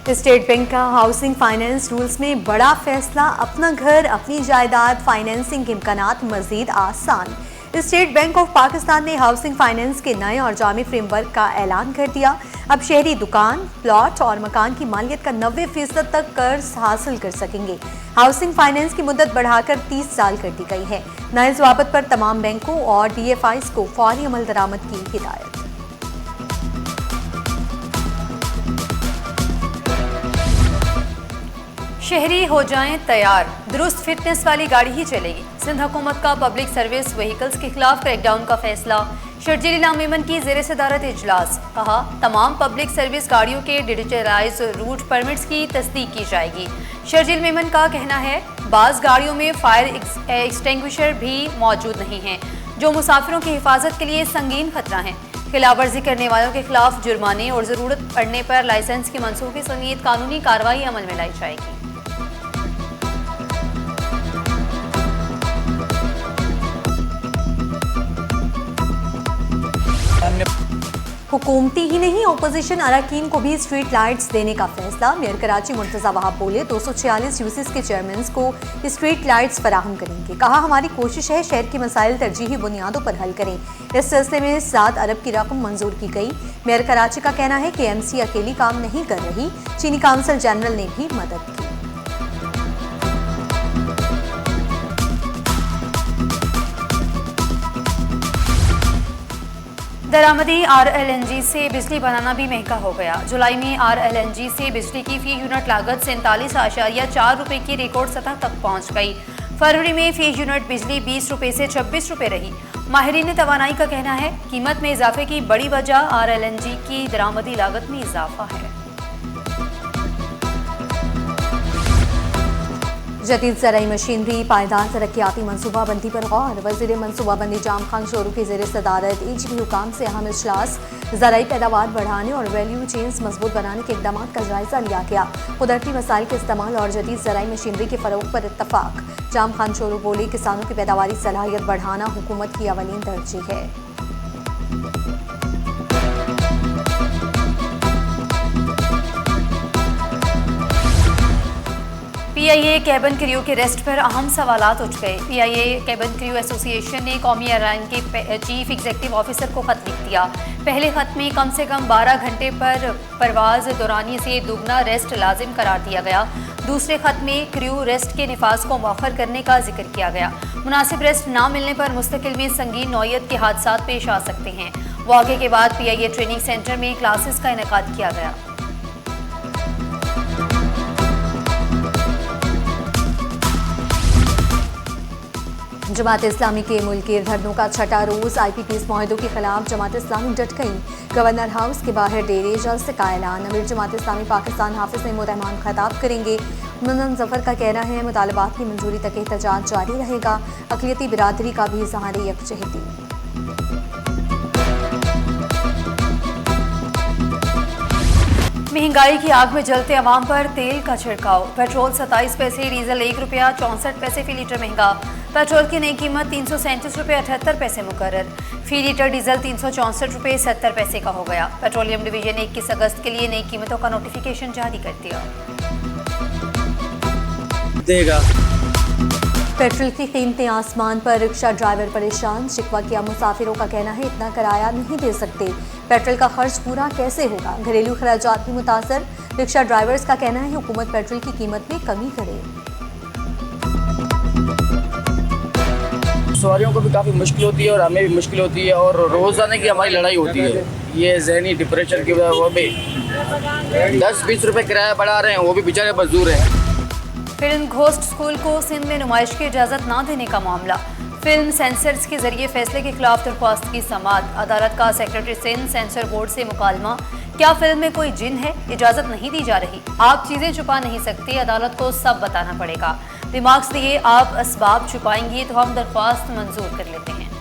State bank का housing finance rules में बड़ा फैसला, अपना घर अपनी जायदाद फाइनेंसिंग के इम्कानात मजीद आसान। स्टेट बैंक ऑफ पाकिस्तान ने हाउसिंग फाइनेंस के नए और जामी फ्रेमवर्क का ऐलान कर दिया। अब शहरी दुकान, प्लॉट और मकान की मालियत का 90% तक कर्ज हासिल कर सकेंगे। हाउसिंग फाइनेंस की मुद्दत बढ़ाकर 30 साल कर दी गई है। नए ज़वाबित पर तमाम बैंकों और DFIs को फौरी अमल दरामद की हिदायत। शहरी हो जाएं तैयार, दुरुस्त फिटनेस वाली गाड़ी ही चलेगी। सिंध हुकूमत का पब्लिक सर्विस व्हीकल्स के खिलाफ क्रैकडाउन का फैसला। शर्जील इनाम मेमन की ज़ेर सदारत इजलास। कहा, तमाम पब्लिक सर्विस गाड़ियों के डिजिटलाइज रूट परमिट्स की तस्दीक की जाएगी। शर्जील मेमन का कहना है, बाज़ गाड़ियों में फायर एक्सटिंग्विशर भी मौजूद नहीं हैं, जो मुसाफिरों की हिफाजत के लिए संगीन खतरा है। खिलाफवर्जी करने वालों के खिलाफ जुर्माने और ज़रूरत पड़ने पर लाइसेंस की मनसूखी समेत कानूनी कार्रवाई अमल में लाई जाएगी। हुकूमती ही नहीं, ओपोजिशन अरकान को भी स्ट्रीट लाइट्स देने का फैसला। मेयर कराची मुर्तज़ा वहाब बोले, 246 यूसीस के चेयरमैन को स्ट्रीट लाइट्स फराहम करेंगे। कहा, हमारी कोशिश है शहर के मसाइल तरजीही बुनियादों पर हल करें। इस सिलसिले में 7 अरब की रकम मंजूर की गई। मेयर कराची का कहना है कि KMC अकेली काम नहीं कर रही, चीनी काउंसिल जनरल ने भी मदद की। दरामदी RLNG से बिजली बनाना भी महंगा हो गया। जुलाई में RLNG से बिजली की फी यूनिट लागत 47.4 रुपये की रिकॉर्ड सतह तक पहुंच गई। फरवरी में फी यूनिट बिजली 20 रुपये से 26 रुपये रही। माहिरीन तवानाई का कहना है, कीमत में इजाफे की बड़ी वजह RLNG की दरामदी लागत में इजाफा है। जदीद ज़राई मशीनरी पायदार तरक्याती मनसूबाबंदी पर गौर। वज़ीर मनसूबाबंदी जाम खान शोरू की ज़ेर सदारत EGP हुकाम से अहम इजलास। ज़राई पैदावार बढ़ाने और वैल्यू चेन्स मजबूत बनाने के इक़दामात का जायजा लिया गया। कुदरती वसाइल के इस्तेमाल और जदीद ज़राई मशीनरी के फ़रोग़ पर इत्तफाक। जाम खान शोरू बोले, किसानों की पैदावारी सलाहियत बढ़ाना हुकूमत की अवलीन तरजीह है। PIA कैबिन क्रू के रेस्ट पर अहम सवालात उठ गए। PIA कैबिन क्रू एसोसिएशन ने कौमी एयरलाइन के चीफ एग्जीक्यूटिव ऑफिसर को खत लिख दिया। पहले खत में कम से कम 12 घंटे पर परवाज दौरानी से दुगना रेस्ट लाजिम करार दिया गया। दूसरे खत में क्रू रेस्ट के निफाज को मौखर करने का जिक्र किया गया। मुनासिब रेस्ट ना मिलने पर मुस्तकिल में संगीन नौयत के हादसा पेश आ सकते हैं। वाक़े के बाद PIA ट्रेनिंग सेंटर में क्लासेस का इनेकाद किया गया। जमात इस्लामी के मुल्की धरनों का छठा रोज़ IPPS माहिदों के खिलाफ जमात इस्लामी डट गई। गवर्नर हाउस के बाहर डेरे जलसे का ऐलान। अमीर जमात इस्लामी पाकिस्तान हाफिज नईमुर रहमान खिताब करेंगे। मुनन जफर का कहना है, मुतालबात की मंजूरी तक एहतजाज जारी रहेगा। अक़लियती बिरादरी का भी इज़हार यकजहती। महंगाई की आग में जलते अवाम पर तेल का छिड़काव। पेट्रोल 27 पैसे, डीजल 1 रुपया 64 पैसे फी लीटर महंगा। पेट्रोल की नई कीमत 337 रुपये 78 पैसे मुकर्रर। फी लीटर डीजल 364 रुपये 70 पैसे का हो गया। पेट्रोलियम डिवीजन 21 अगस्त के लिए नई कीमतों का नोटिफिकेशन जारी कर दिया। पेट्रोल की कीमतें आसमान पर, रिक्शा ड्राइवर परेशान। शिकवा किया मुसाफिरों का कहना है, इतना किराया नहीं दे सकते। पेट्रोल का खर्च पूरा कैसे होगा? घरेलू खर्चात भी मुतासर। रिक्शा ड्राइवर्स का कहना है, हुकूमत पेट्रोल की कीमत में कमी करे। सवारियों को भी काफ़ी मुश्किल होती है और हमें भी मुश्किल होती है और रोज़ाना की हमारी लड़ाई होती है। ये जहनी डिप्रेशन की वजह, वो भी 10-20 रुपये किराया बढ़ा रहे हैं, वो भी बेचारे मजदूर हैं। फिल्म घोस्ट स्कूल को सिंध में नुमाइश की इजाज़त ना देने का मामला। फिल्म सेंसर्स के जरिए फैसले के खिलाफ दरख्वास्त की समाअत। अदालत का सेक्रेटरी सिंध सेंसर बोर्ड से मुकालमा। क्या फिल्म में कोई जिन है? इजाज़त नहीं दी जा रही। आप चीज़ें छुपा नहीं सकते, अदालत को सब बताना पड़ेगा। रिमार्क्स दिए, आप असबाब छुपाएंगे तो हम दरख्वास्त मंजूर कर लेते हैं।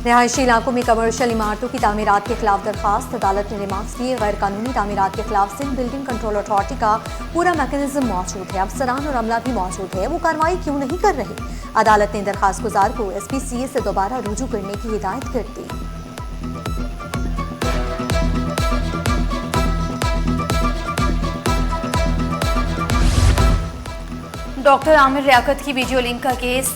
रिहायशी इलाकों में कमर्शियल इमारतों की तामीरात के खिलाफ दरखास्त, अदालत ने रिमार्क्स दिए। गैर कानूनी तामीरात के खिलाफ सिंध बिल्डिंग कंट्रोल अथॉरिटी का पूरा मैकेनिज्म मौजूद है, अफसरान और अमला भी मौजूद है, वो कार्रवाई क्यों नहीं कर रहे? अदालत ने दरखास्त गुजार को SPCA से दोबारा रुजू करने की हिदायत कर दी। डॉक्टर आमिर रियाकत की वीडियो लिंक का केस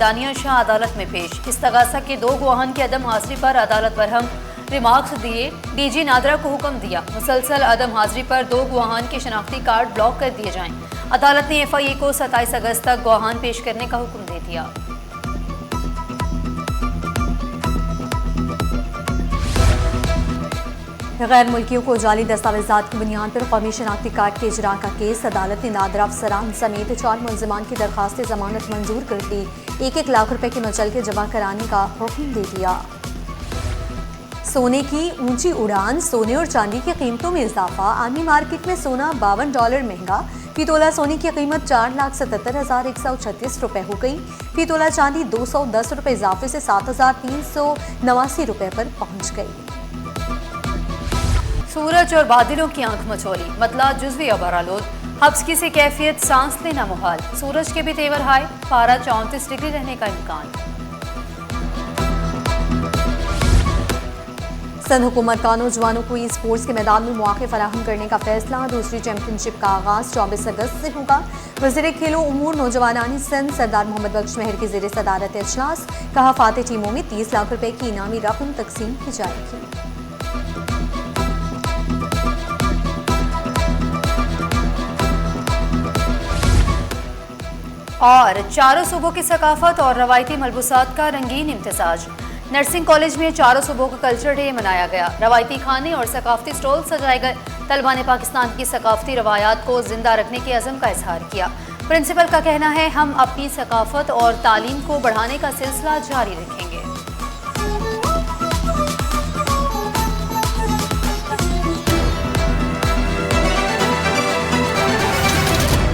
दानिया शाह अदालत में पेश। इस्तगासा के 2 गवाहान की अदम हाजिरी पर अदालत बरहम रिमार्क्स दिए। DG नादरा को हुक्म दिया मुसलसल अदम हाजिरी पर 2 गवाहान के शनाख्ती कार्ड ब्लॉक कर दिए जाएं। अदालत ने FIA को 27 अगस्त तक गवाहान पेश करने का हुक्म दे दिया। गैर मुल्कियों को जाली दस्तावेजात की बुनियाद पर कौमी शनाख्ती कार्ड के इजरा का केस। अदालत ने नादरा अफसरान समेत 4 मुलजिमान की दरखास्त जमानत मंजूर कर दी। 1-1 लाख रुपए की मुचलके जमा कराने का हुक्म दे दिया। सोने की ऊंची उड़ान, सोने और चांदी की कीमतों में इजाफा। आलमी मार्केट में सोना $52 महंगा। फी तोला सोने की कीमत 4,77,136 रुपए हो गई। फी तोला चांदी 210 रुपए इजाफे से 7,389 रुपए पर पहुंच गई। सूरज और बादलों की आंख मचोली, मतला जुज़वी अबरालोद, हब्स से कैफियत सांस लेना मुहाल। सूरज के भी तेवर हाय, पारा 34 डिग्री रहने का इम्कान। सिंध हुकूमत का नौजवानों को ई स्पोर्ट्स के मैदान में मौके फराहम करने का फैसला। दूसरी चैंपियनशिप का आगाज 24 अगस्त से होगा। वज़ीर खेलो उमूर नौजवानानी सिंध सरदार मोहम्मद बख्श महर की ज़ेर सदारत इजलास। कहा फाते टीमों में 30 लाख रुपए की इनामी रकम तकसीम की जाएगी। और चारों सूबों की सकाफत और रवायती मलबूसात का रंगीन इम्तिजाज। नर्सिंग कॉलेज में चारों सूबों का कल्चर डे मनाया गया। रवायती खाने और सकाफती स्टॉल सजाए गए। तलबा ने पाकिस्तान की सकाफती रवायात को जिंदा रखने के अज़म का इजहार किया। प्रिंसिपल का कहना है हम अपनी सकाफत और तालीम को बढ़ाने का सिलसिला जारी रखेंगे।